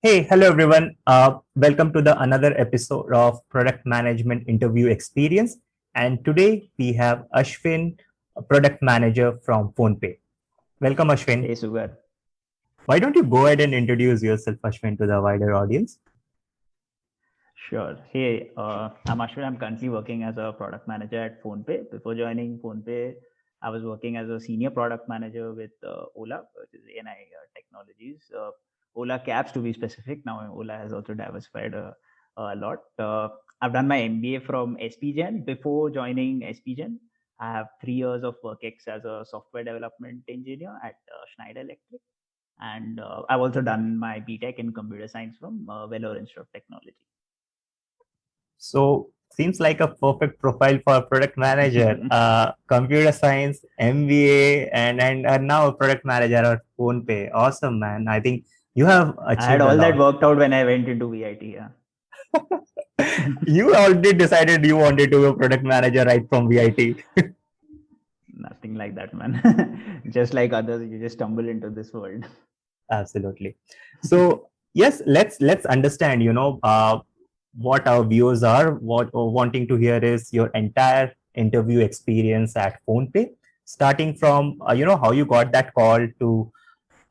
Hey, hello everyone. Welcome to the another episode of Product Management Interview Experience. And today we have Ashwin, a product manager from PhonePe. Welcome, Ashwin. Hey Sugat. Why don't you go ahead and introduce yourself, Ashwin, to the wider audience? Sure. Hey, I'm Ashwin. I'm currently working as a product manager at PhonePe. Before joining PhonePe, I was working as a senior product manager with Ola, which is ANI Technologies. Ola Cabs to be specific. Now Ola has also diversified a lot. I've done my MBA from SPGen. Before joining SPGen, I have 3 years of work ex as a software development engineer at Schneider Electric. And I've also done my BTech in computer science from Vellore Institute of Technology. So, seems like a perfect profile for a product manager. Computer science, MBA, and now a product manager at PhonePe. Awesome, man. I think you have I had achieved a all that lot. worked out when I went into VIT. Yeah. You already decided you wanted to be a product manager right from VIT. Nothing like that, man. Just like others, you just stumble into this world. Absolutely. So yes, let's understand. What our viewers are what wanting to hear is your entire interview experience at PhonePe, starting from how you got that call to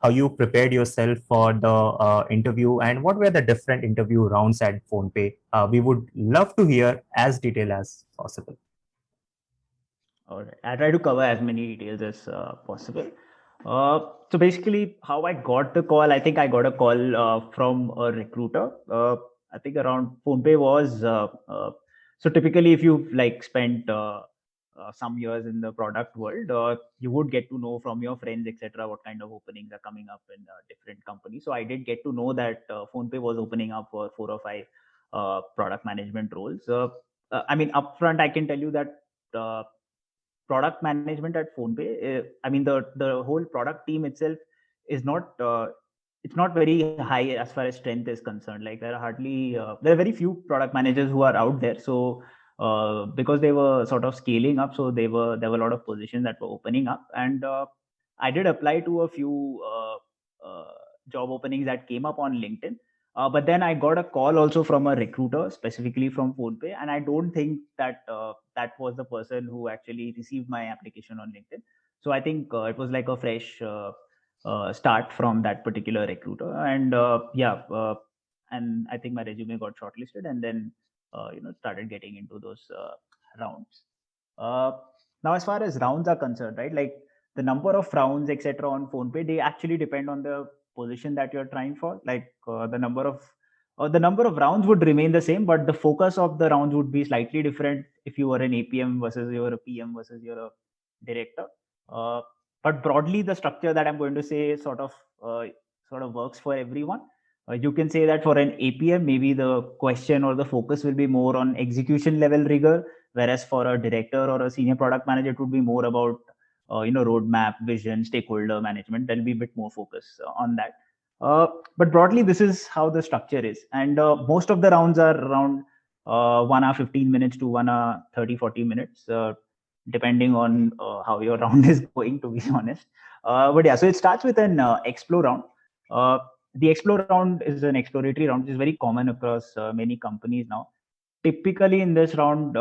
how you prepared yourself for the interview and what were the different interview rounds at PhonePe. We would love to hear as detailed as possible. All right. I try to cover as many details as possible. So basically, how I got the call, I think I got a call from a recruiter. I think around PhonePe was so typically if you've like spent some years in the product world, you would get to know from your friends, etc., what kind of openings are coming up in different companies. So I did get to know that PhonePe was opening up for 4 or 5 product management roles. I mean, upfront, I can tell you that. Product management at PhonePe, I mean the whole product team itself is not it's not very high as far as strength is concerned. Like there are very few product managers who are out there. So because they were sort of scaling up, so there were a lot of positions that were opening up, and I did apply to a few job openings that came up on LinkedIn. But then I got a call also from a recruiter, specifically from PhonePe, and I don't think that that was the person who actually received my application on LinkedIn. So I think it was like a fresh start from that particular recruiter, and and I think my resume got shortlisted, and then started getting into those rounds. Uh, Now, as far as rounds are concerned, right, like the number of rounds, etc., on PhonePe, they actually depend on the position that you're trying for. Like the number of rounds would remain the same, but the focus of the rounds would be slightly different if you were an APM versus you're a PM versus you're a director. Uh, but broadly, the structure that I'm going to say uh, sort of works for everyone. You can say that for an APM, maybe the question or the focus will be more on execution level rigor, whereas for a director or a senior product manager, it would be more about roadmap, vision, stakeholder management. There'll be a bit more focus on that. Uh, but broadly, this is how the structure is, and most of the rounds are around 1 hour 15 minutes to 1 hour 30-40 minutes, depending on how your round is going, to be honest. But yeah, so it starts with an explore round. uh, the explore round is an exploratory round, which is very common across many companies now. Typically in this round,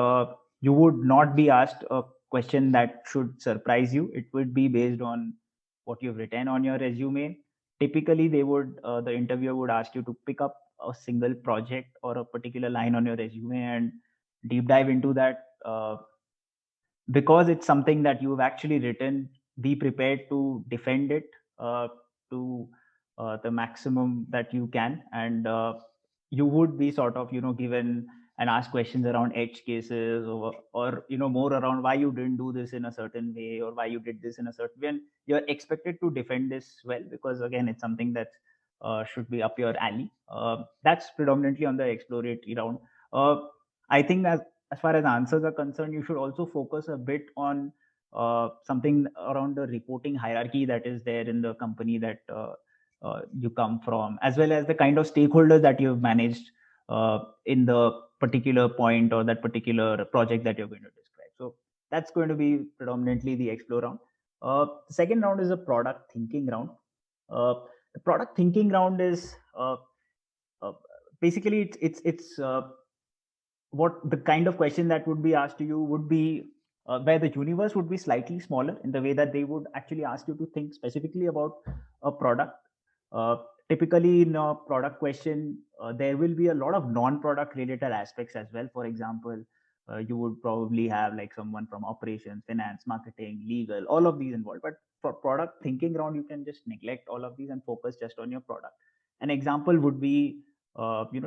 you would not be asked a question that should surprise you. It would be based on what you've written on your resume. Typically the interviewer would ask you to pick up a single project or a particular line on your resume and deep dive into that. Because it's something that you've actually written, be prepared to defend it to the maximum that you can, and you would be sort of given and asked questions around edge cases, or more around why you didn't do this in a certain way or why you did this in a certain way, and you're expected to defend this well, because again, it's something that should be up your alley. That's predominantly on the exploratory round. uh, I think as far as answers are concerned, you should also focus a bit on something around the reporting hierarchy that is there in the company that you come from, as well as the kind of stakeholders that you've managed in the particular point or that particular project that you're going to describe. So that's going to be predominantly the explore round. The second round is a product thinking round. The product thinking round is basically it's what the kind of question that would be asked to you would be where the universe would be slightly smaller in the way that they would actually ask you to think specifically about a product. uh, Typically in a product question, there will be a lot of non-product related aspects as well. For example, you would probably have like someone from operations, finance, marketing, legal, all of these involved. But for product thinking round, you can just neglect all of these and focus just on your product. An example would be,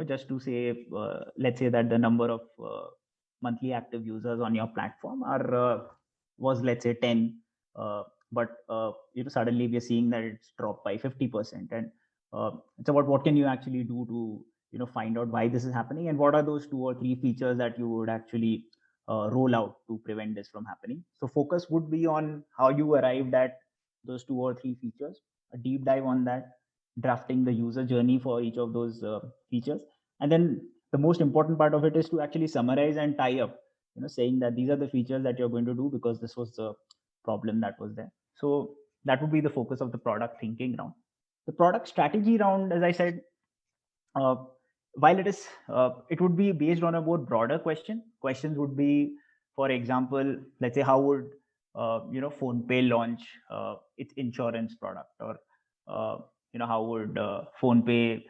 just to say, let's say that the number of monthly active users on your platform are was, let's say, 10, but suddenly we are seeing that it's dropped by 50%. And it's about what can you actually do to find out why this is happening, and what are those 2 or 3 features that you would actually roll out to prevent this from happening. So focus would be on how you arrived at those 2 or 3 features, a deep dive on that, drafting the user journey for each of those features. And then the most important part of it is to actually summarize and tie up, saying that these are the features that you're going to do because this was the problem that was there. So that would be the focus of the product thinking round. The product strategy round, as I said, uh, while it would be based on a more broader questions would be, for example, let's say how would PhonePe launch its insurance product, or how would PhonePe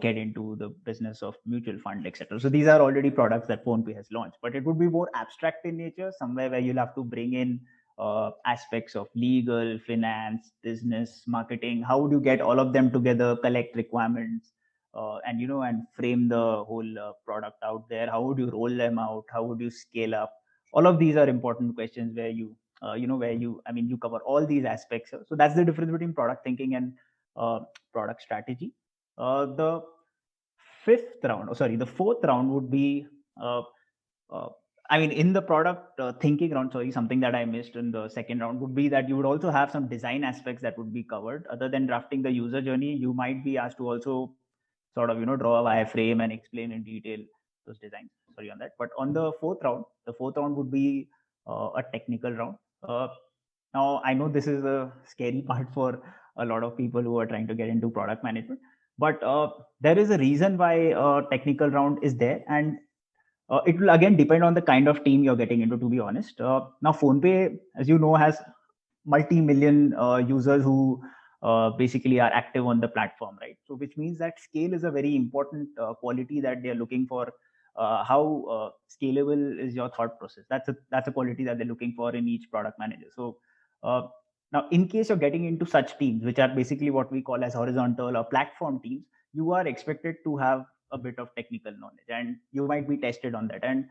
get into the business of mutual fund, etc. So these are already products that PhonePe has launched, but it would be more abstract in nature, somewhere where you'll have to bring in aspects of legal, finance, business, marketing. How would you get all of them together, collect requirements, and frame the whole product out there? How would you roll them out? How would you scale up? All of these are important questions where you cover all these aspects. So that's the difference between product thinking and product strategy. The the fourth round would be, uh, uh, in the product thinking round, sorry, something that I missed in the second round would be that you would also have some design aspects that would be covered. Other than drafting the user journey, you might be asked to also sort of draw a wireframe and explain in detail those designs. Sorry on that. But on the fourth round would be a technical round. Now I know this is a scary part for a lot of people who are trying to get into product management, but there is a reason why technical round is there, and it will again depend on the kind of team you're getting into, to be honest. Now PhonePe, as you know, has multi-million users who basically are active on the platform, right? So which means that scale is a very important quality that they're looking for. How scalable is your thought process? That's a quality that they're looking for in each product manager. So uh, now, in case you're getting into such teams, which are basically what we call as horizontal or platform teams, you are expected to have a bit of technical knowledge, and you might be tested on that. And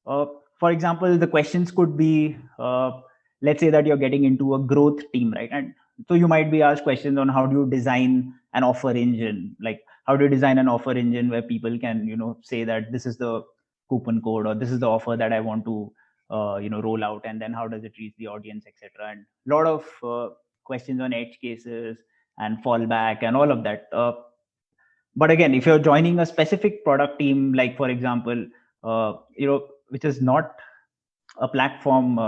uh, for example, the questions could be, let's say that you're getting into a growth team, right? And so you might be asked questions on how do you design an offer engine, like how do you design an offer engine where people can say that this is the coupon code, or this is the offer that I want to roll out, and then how does it reach the audience, etc. And a lot of questions on edge cases and fallback and all of that. But again, if you're joining a specific product team, like for example, which is not a platform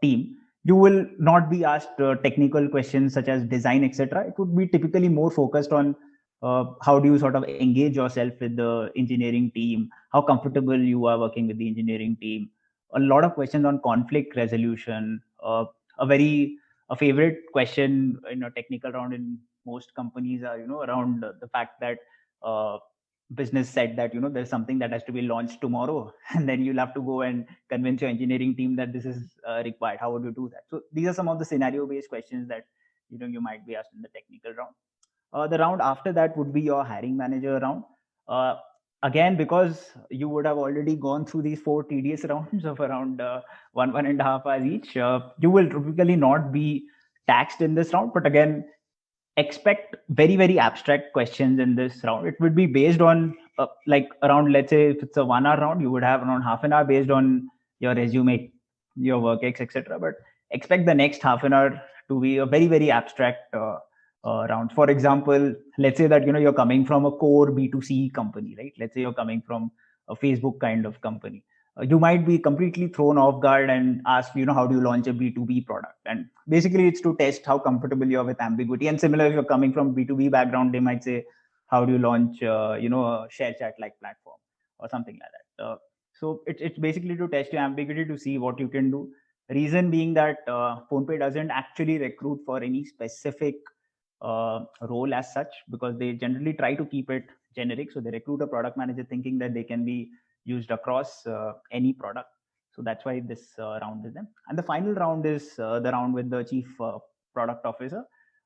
team, you will not be asked technical questions such as design, etc. It would be typically more focused on how do you sort of engage yourself with the engineering team, how comfortable you are working with the engineering team. A lot of questions on conflict resolution. A favorite question in a technical round in most companies are around the fact that uh, business said that there's something that has to be launched tomorrow, and then you'll have to go and convince your engineering team that this is required. How would you do that? So these are some of the scenario based questions that you might be asked in the technical round. The round after that would be your hiring manager round. uh, Again, because you would have already gone through these 4 tedious rounds of around 1.5 hours each, you will typically not be taxed in this round. But again, expect very very abstract questions in this round. It would be based on like around, let's say if it's a 1 hour round, you would have around half an hour based on your resume, your work ex, etc. But expect the next half an hour to be a very very abstract round. For example, let's say that you're coming from a core B2C company, right? Let's say you're coming from a Facebook kind of company. You might be completely thrown off guard and asked, how do you launch a B2B product? And basically, it's to test how comfortable you are with ambiguity. And similar, if you're coming from B2B background, they might say, how do you launch a share chat like platform or something like that. So it's basically to test your ambiguity to see what you can do. Reason being that PhonePe doesn't actually recruit for any specific role as such, because they generally try to keep it generic. So they recruit a product manager thinking that they can be used across any product. So that's why this round is them. And the final round is the round with the chief product officer.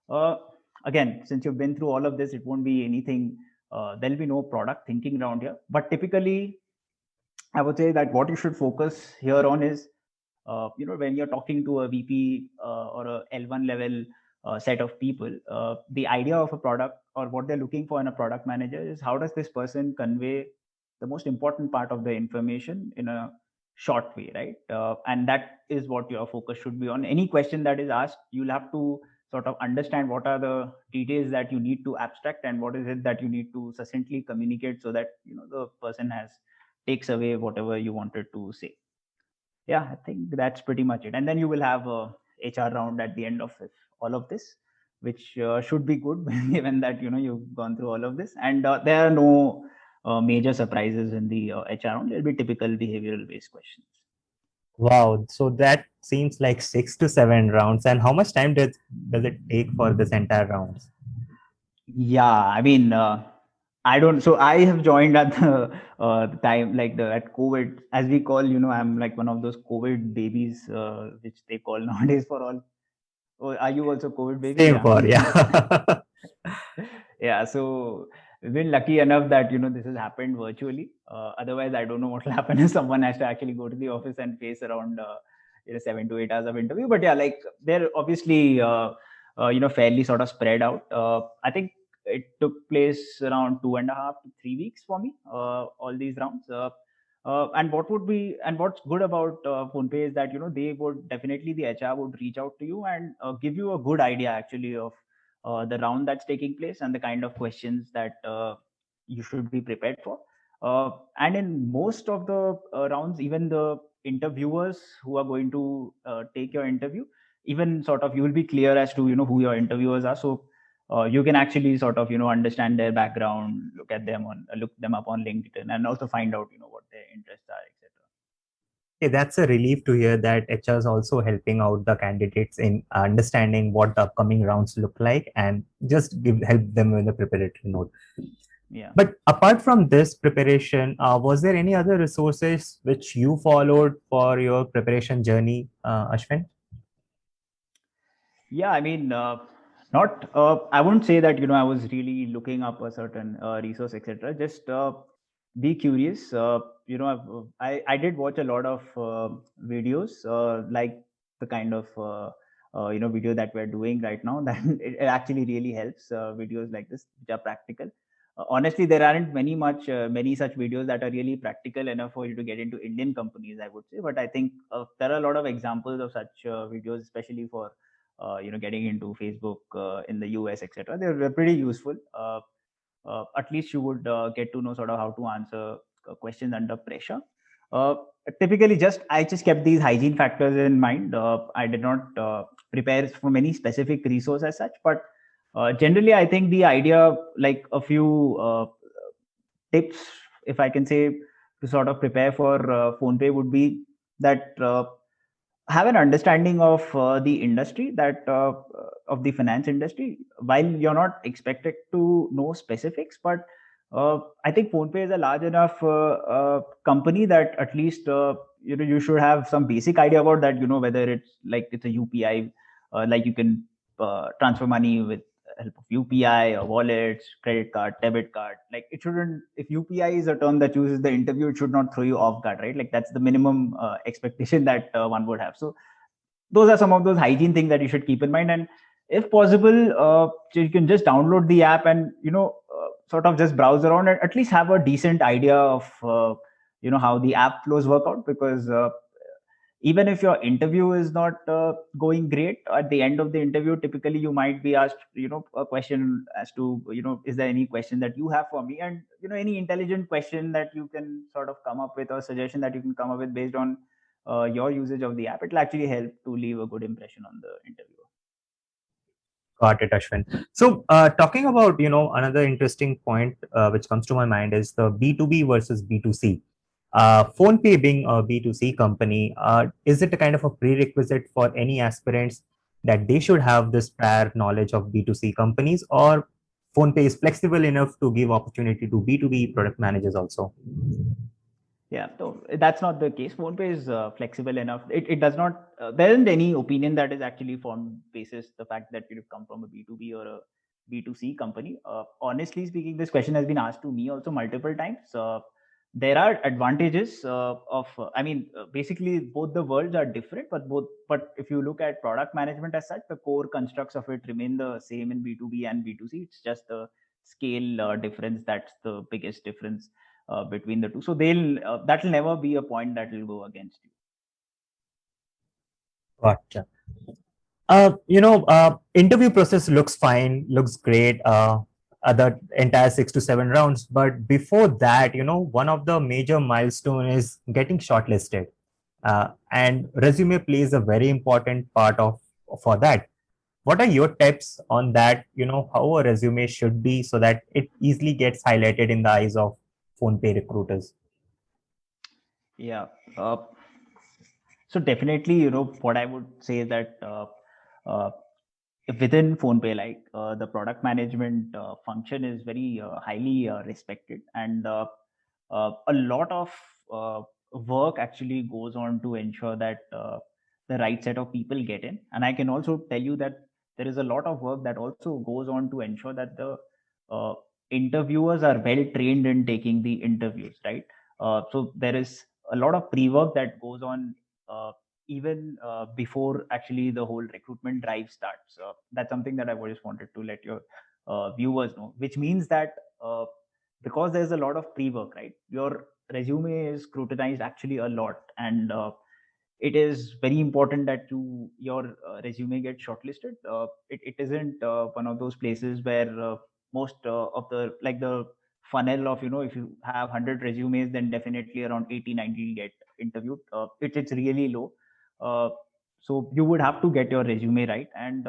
Uh, Again, since you've been through all of this, it won't be anything. There'll be no product thinking around here. But typically, I would say that what you should focus here on is, when you're talking to a VP or a L1 level set of people, the idea of a product or what they're looking for in a product manager is how does this person convey the most important part of the information in a short way, right? And that is what your focus should be on. Any question that is asked, you'll have to sort of understand what are the details that you need to abstract and what is it that you need to succinctly communicate so that the person takes away whatever you wanted to say. Yeah, I think that's pretty much it. And then you will have a HR round at the end of all of this, which should be good given that you've gone through all of this. And there are no major surprises in the HR round. There'll be typical behavioral based questions. Wow. So that seems like 6 to 7 rounds. And how much time does it take for this entire rounds? Yeah, I mean, I don't. So I have joined at the time like the at COVID, as we call. I'm like one of those COVID babies, which they call nowadays for all. Oh, are you also COVID baby? Same Yeah. for, yeah. Yeah, so we've been lucky enough that this has happened virtually. Otherwise, I don't know what will happen if someone has to actually go to the office and face around 7 to 8 hours of interview. But yeah, like they're obviously fairly sort of spread out. I think it took place around 2.5 to 3 weeks for me. All these rounds. And what's good about PhonePe is that they would definitely, the HR would reach out to you and give you a good idea actually of the round that's taking place and the kind of questions that you should be prepared for. And in most of the rounds, even the interviewers who are going to take your interview, even sort of you will be clear as to who your interviewers are. So you can actually sort of understand their background, look them up on LinkedIn, and also find out what their interests are, etc. Okay, that's a relief to hear that HR is also helping out the candidates in understanding what the upcoming rounds look like and just help them with the preparatory note. Yeah. But apart from this preparation, was there any other resources which you followed for your preparation journey, Ashwin? Yeah, I mean, not. I wouldn't say that I was really looking up a certain resource, etc. Just be curious. I did watch a lot of videos, like the kind of video that we're doing right now. That it actually really helps. Videos like this, which are practical. Honestly, there aren't many such videos that are really practical enough for you to get into Indian companies, I would say. But I think there are a lot of examples of such videos, especially for getting into Facebook in the US, etc. They're pretty useful. At least you would get to know sort of how to answer questions under pressure. Uh, Typically, I just kept these hygiene factors in mind. I did not prepare for many specific resources as such, but generally, I think the idea, like a few tips, if I can say, to sort of prepare for PhonePe would be that have an understanding of the industry that of the finance industry, while you're not expected to know specifics. But I think PhonePe is a large enough company that at least you should have some basic idea about that, whether it's a UPI, like you can transfer money with help of UPI or wallets, credit card, debit card. Like it shouldn't, if UPI is a term that uses the interview, it should not throw you off guard, right? Like that's the minimum expectation that one would have. So those are some of those hygiene things that you should keep in mind. And if possible, you can just download the app and sort of just browse around and at least have a decent idea of how the app flows work out, because even if your interview is not going great, at the end of the interview typically you might be asked a question as to is there any question that you have for me, and any intelligent question that you can sort of come up with, or suggestion that you can come up with based on your usage of the app, it will actually help to leave a good impression on the interviewer. Got it, Ashwin. So, talking about, another interesting point which comes to my mind is the B2B versus B2C. PhonePe being a B2C company, is it a kind of a prerequisite for any aspirants that they should have this prior knowledge of B2C companies, or PhonePe is flexible enough to give opportunity to B2B product managers also? Yeah, so that's not the case. PhonePe is flexible enough. It does not. There isn't any opinion that is actually formed basis the fact that you've come from a B2B or a B2C company. Honestly speaking, this question has been asked to me also multiple times. There are advantages of. I mean, basically, both the worlds are different, but both. But if you look at product management as such, the core constructs of it remain the same in B2B and B2C. It's just the scale difference that's the biggest difference between the two. So they'll that'll never be a point that will go against you. Gotcha. Interview process looks fine, looks great. The entire 6 to 7 rounds, but before that, one of the major milestone is getting shortlisted, and resume plays a very important part of for that. What are your tips on that? How a resume should be so that it easily gets highlighted in the eyes of PhonePe recruiters. Yeah. So definitely, what I would say is that uh, within PhonePe, like the product management function is very highly respected, and a lot of work actually goes on to ensure that the right set of people get in. And I can also tell you that there is a lot of work that also goes on to ensure that the uh, interviewers are well trained in taking the interviews, right? So there is a lot of pre-work that goes on even before actually the whole recruitment drive starts. That's something that I've always wanted to let your viewers know, which means that because there's a lot of pre-work, right? Your resume is scrutinized actually a lot, and it is very important that your resume gets shortlisted. It isn't one of those places where most of the like the funnel of if you have 100 resumes, then definitely around 80 90 get interviewed. It's really low. uh, so you would have to get your resume right, and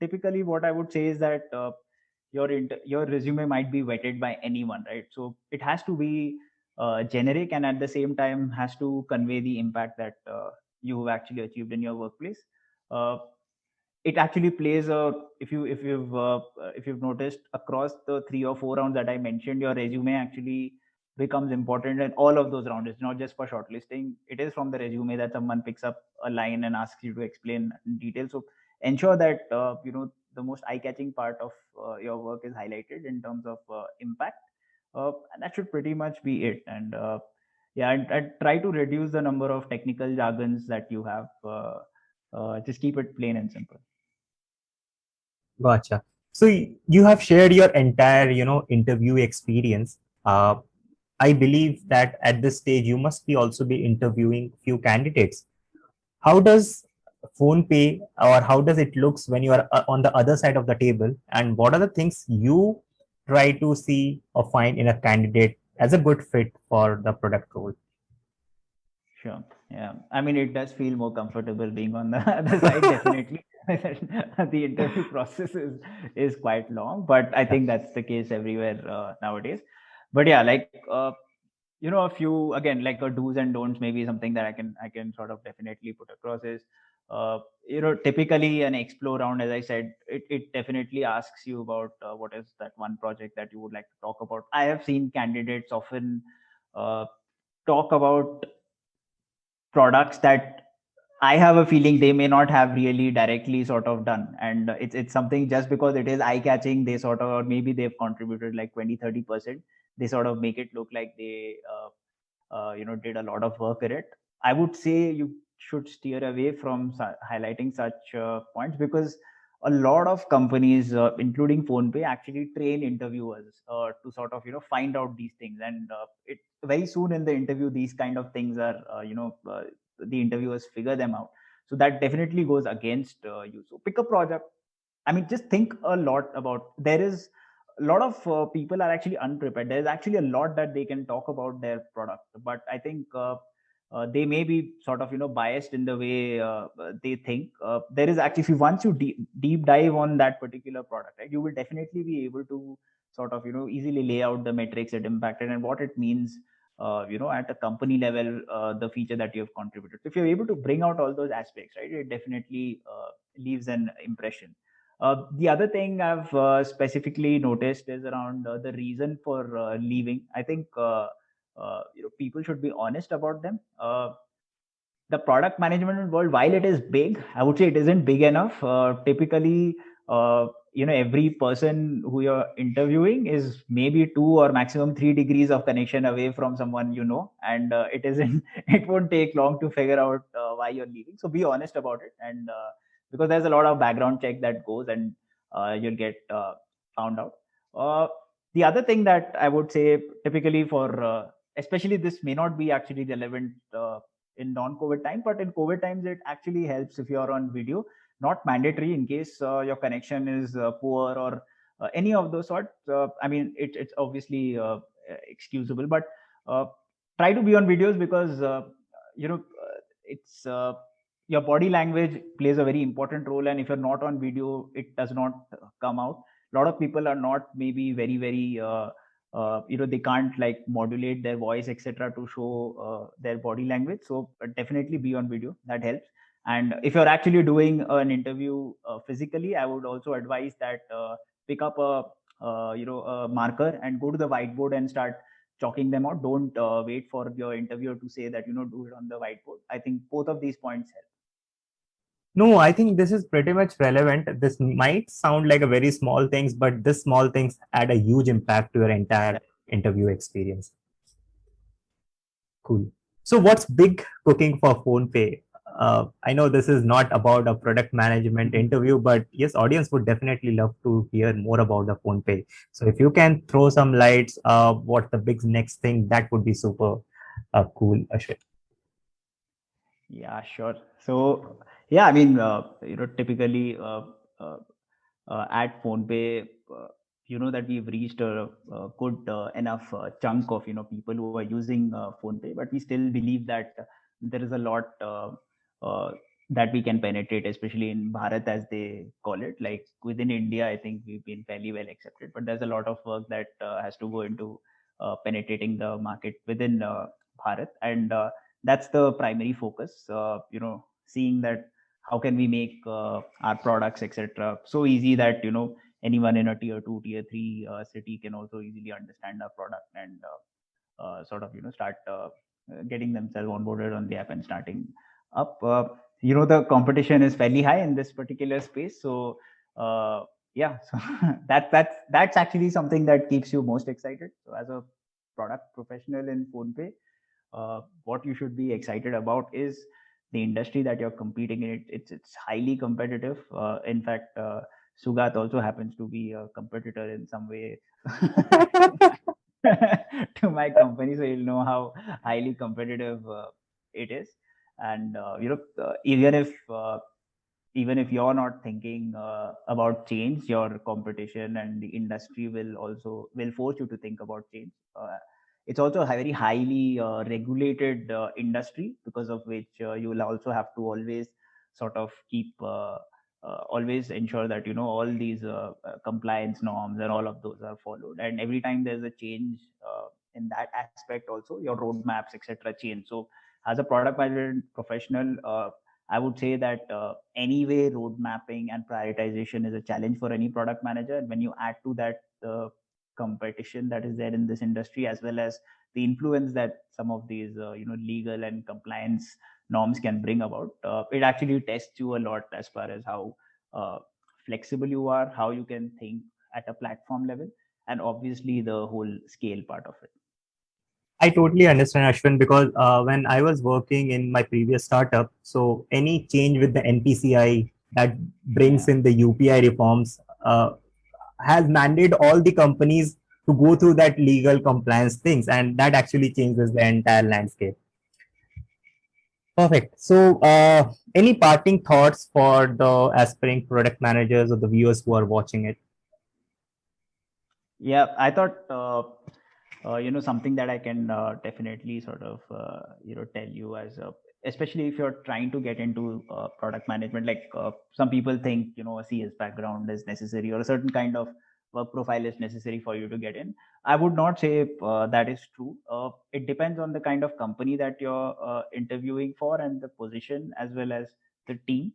typically what I would say is that your resume might be vetted by anyone, right? So it has to be generic, and at the same time has to convey the impact that you have actually achieved in your workplace. uh, it actually plays a if you've noticed across the 3 or 4 rounds that I mentioned, your resume actually becomes important in all of those rounds. It's not just for shortlisting. It is from the resume that someone picks up a line and asks you to explain in detail. So ensure that the most eye-catching part of your work is highlighted in terms of impact, and that should pretty much be it. And yeah, I'd try to reduce the number of technical jargons that you have. Just keep it plain and simple. Gotcha. So you have shared your entire, interview experience. I believe that at this stage you must be also be interviewing few candidates. How does PhonePe, or how does it looks when you are on the other side of the table, and what are the things you try to see or find in a candidate as a good fit for the product role? Sure. Yeah. I mean, it does feel more comfortable being on the other side, definitely. The interview process is quite long, but I think that's the case everywhere nowadays. But yeah, like a few again like a do's and don'ts, maybe something that I can sort of definitely put across is typically an explore round, as I said, it definitely asks you about what is that one project that you would like to talk about. I have seen candidates often uh, talk about products that I have a feeling they may not have really directly sort of done. And it's something just because it is eye catching, they sort of, or maybe they've contributed like 20-30%, they sort of make it look like they did a lot of work in it. I would say you should steer away from highlighting such points, because a lot of companies, including PhonePe, actually train interviewers to sort of find out these things, and it very soon in the interview these kind of things are the interviewers figure them out. So that definitely goes against you. So pick a project. I mean, just think a lot about. There is a lot of people are actually unprepared. There's actually a lot that they can talk about their product, but I think they may be sort of biased in the way they think. There is actually, if you once you deep dive on that particular product, right, you will definitely be able to sort of easily lay out the metrics it impacted and what it means at a company level, the feature that you have contributed. So if you're able to bring out all those aspects, right, it definitely leaves an impression. The other thing I've specifically noticed is around the reason for leaving. I think people should be honest about them. The product management world, while it is big, I would say it isn't big enough. Typically, every person who you're interviewing is maybe 2 or maximum 3 degrees of connection away from someone, and it isn't. It won't take long to figure out why you're leaving. So be honest about it, and because there's a lot of background check that goes, and you'll get found out. Uh, the other thing that I would say, typically for especially this may not be actually relevant in non-COVID time, but in COVID times, it actually helps if you're on video. Not mandatory in case your connection is poor or any of those sorts. I mean, it's obviously excusable, but uh, try to be on videos because it's your body language plays a very important role, and if you're not on video, it does not come out. A lot of people are not maybe very they can't like modulate their voice etc to show their body language. So definitely be on video, that helps. And if you're actually doing an interview physically, I would also advise that pick up a marker and go to the whiteboard and start chalking them out. Don't wait for your interviewer to say that do it on the whiteboard. I think both of these points help. No, I think this is pretty much relevant. This might sound like a very small things, but this small things add a huge impact to your entire interview experience. Cool. So what's big cooking for PhonePe? I know this is not about a product management interview, but yes, audience would definitely love to hear more about the PhonePe. So if you can throw some lights, what the big next thing, that would be super cool, Ashwin. Yeah, sure. So yeah, I mean, typically uh, at PhonePe, that we've reached a good enough chunk of people who are using PhonePe, but we still believe that there is a lot uh, that we can penetrate, especially in Bharat as they call it. Like within India, I think we've been fairly well accepted, but there's a lot of work that has to go into penetrating the market within Bharat, and that's the primary focus. Seeing that how can we make our products etc so easy that anyone in a tier 2 tier 3 city can also easily understand our product and sort of start getting themselves onboarded on the app and starting up. The competition is fairly high in this particular space, so yeah, so that's actually something that keeps you most excited. So as a product professional in PhonePe, what you should be excited about is the industry that you're competing in. It's highly competitive. In fact, Sugat also happens to be a competitor in some way to my company, so you'll know how highly competitive it is. And even if you're not thinking about change, your competition and the industry will force you to think about change. It's also a very highly regulated industry, because of which you will also have to always sort of keep always ensure that all these compliance norms and all of those are followed. And every time there's a change in that aspect, also your roadmaps etc change. So as a product management professional, I would say that anyway, road mapping and prioritization is a challenge for any product manager. And when you add to that the competition that is there in this industry, as well as the influence that some of these legal and compliance norms can bring about, it actually tests you a lot as far as how uh, flexible you are, how you can think at a platform level, and obviously the whole scale part of it. I totally understand, Ashwin, because when I was working in my previous startup, so any change with the NPCI that brings Yeah. in the UPI reforms has mandated all the companies to go through that legal compliance things, and that actually changes the entire landscape. Perfect. So, any parting thoughts for the aspiring product managers or the viewers who are watching it? Yeah, I thought something that I can definitely sort of tell you as a, especially if you're trying to get into product management. Like some people think a CS background is necessary, or a certain kind of work profile is necessary for you to get in. I would not say that is true. It depends on the kind of company that you're interviewing for, and the position, as well as the team.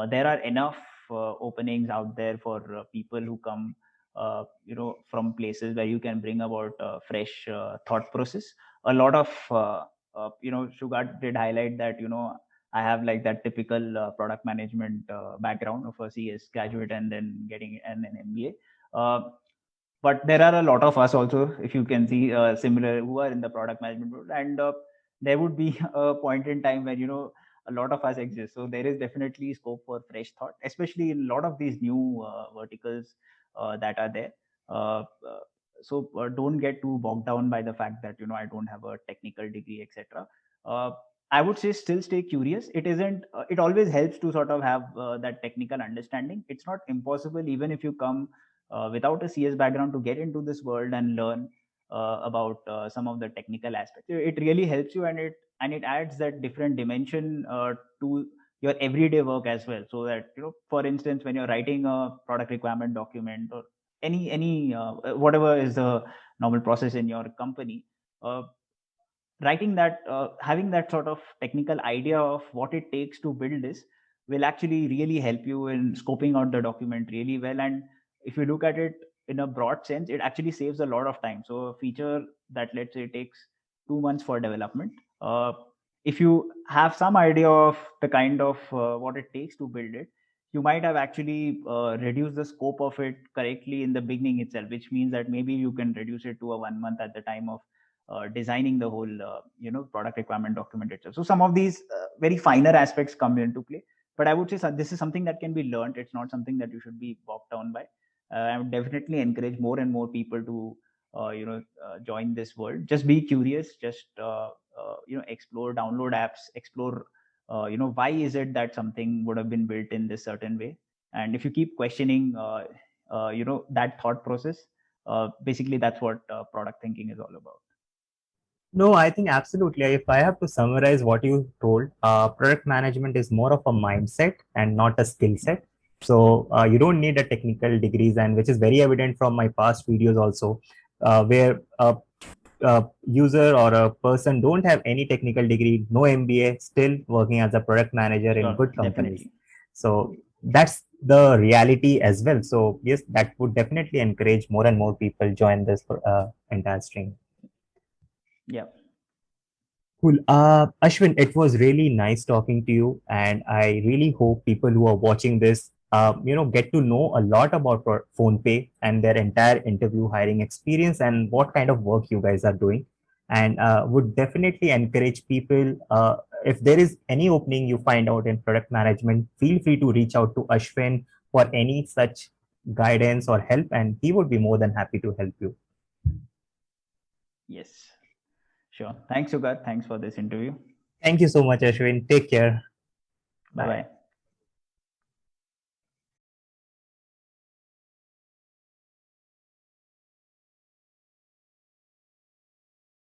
There are enough openings out there for people who come from places where you can bring about fresh thought process. A lot of Sugat did highlight that I have like that typical product management background of a CS graduate and then getting an MBA. But there are a lot of us also, if you can see, similar, who are in the product management world, and there would be a point in time when a lot of us exist. So there is definitely scope for fresh thought, especially in a lot of these new verticals that are there. uh, uh, don't get too bogged down by the fact that I don't have a technical degree, etc. uh, I would say still stay curious. It isn't it always helps to sort of have that technical understanding. It's not impossible, even if you come without a CS background, to get into this world and learn about some of the technical aspects. It really helps you, and it adds that different dimension to your everyday work as well. So that for instance, when you're writing a product requirement document, or any whatever is the normal process in your company, uh, writing that, having that sort of technical idea of what it takes to build this, will actually really help you in scoping out the document really well. And if you look at it in a broad sense, it actually saves a lot of time. So a feature that, let's say, takes 2 months for development, if you have some idea of the kind of what it takes to build it, you might have actually reduced the scope of it correctly in the beginning itself, which means that maybe you can reduce it to a 1 month at the time of designing the whole product requirement document itself. So some of these very finer aspects come into play, but I would say this is something that can be learned. It's not something that you should be bogged down by. I would definitely encourage more and more people to join this world. Just be curious, just explore, download apps, explore why is it that something would have been built in this certain way. And if you keep questioning that thought process, basically that's what product thinking is all about. No, I think absolutely. If I have to summarize what you told, product management is more of a mindset and not a skill set. So you don't need a technical degrees, and which is very evident from my past videos also, where a user or a person don't have any technical degree, no MBA, still working as a product manager in Sure, good companies. definitely. So that's the reality as well. So yes, that would definitely encourage more and more people join this entire stream. Yeah. Cool. Ashwin, it was really nice talking to you, and I really hope people who are watching this, get to know a lot about PhonePe and their entire interview hiring experience and what kind of work you guys are doing. And would definitely encourage people, if there is any opening you find out in product management, feel free to reach out to Ashwin for any such guidance or help, and he would be more than happy to help you. Yes. Sure. Thanks, Sugat. Thanks for this interview. Thank you so much, Ashwin. Take care. Bye Bye. bye.